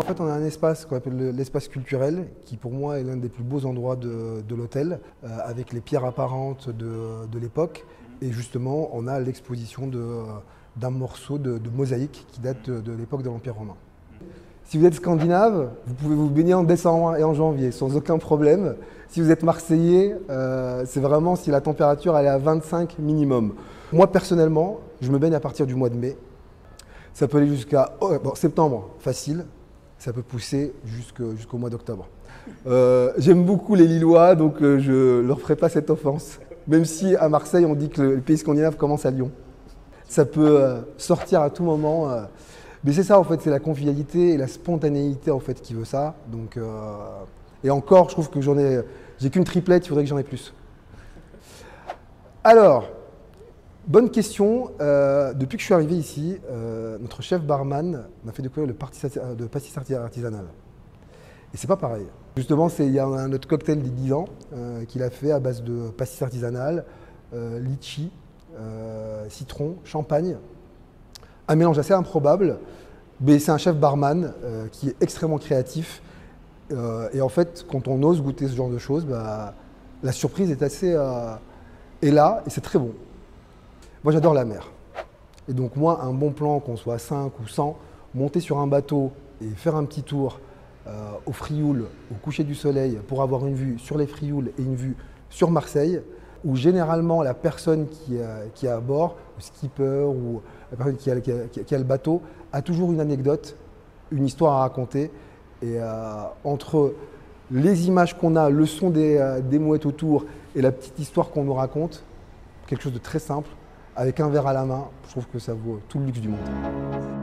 En fait, on a un espace qu'on appelle l'espace culturel, qui pour moi est l'un des plus beaux endroits de l'hôtel, avec les pierres apparentes de l'époque. Et justement, on a l'exposition d'un morceau de mosaïque qui date de l'époque de l'Empire romain. Si vous êtes scandinave, vous pouvez vous baigner en décembre et en janvier sans aucun problème. Si vous êtes marseillais, c'est vraiment si la température elle est à 25 minimum. Moi personnellement, je me baigne à partir du mois de mai. Ça peut aller jusqu'à septembre, facile. Ça peut pousser jusqu'au mois d'octobre. J'aime beaucoup les Lillois, donc je ne leur ferai pas cette offense. Même si à Marseille, on dit que le pays scandinave commence à Lyon. Ça peut sortir à tout moment. Mais c'est ça, en fait, c'est la convivialité et la spontanéité, en fait, qui veut ça. Donc, et encore, je trouve que j'ai qu'une triplette, il faudrait que j'en ai plus. Alors, bonne question. Depuis que je suis arrivé ici, notre chef barman m'a fait découvrir le pastis artisanal. Et c'est pas pareil. Justement, il y a un autre cocktail des 10 ans qu'il a fait à base de pastis artisanal, litchi, citron, champagne. Un mélange assez improbable, mais c'est un chef barman qui est extrêmement créatif. Et en fait, quand on ose goûter ce genre de choses, la surprise est assez est là et c'est très bon. Moi, j'adore la mer. Et donc moi, un bon plan, qu'on soit 5 ou 100, monter sur un bateau et faire un petit tour au Frioul, au coucher du soleil, pour avoir une vue sur les Frioul et une vue sur Marseille, où généralement la personne qui est à bord, le skipper ou la personne qui a le bateau, a toujours une anecdote, une histoire à raconter. Et entre les images qu'on a, le son des mouettes autour et la petite histoire qu'on nous raconte, quelque chose de très simple, avec un verre à la main, je trouve que ça vaut tout le luxe du monde.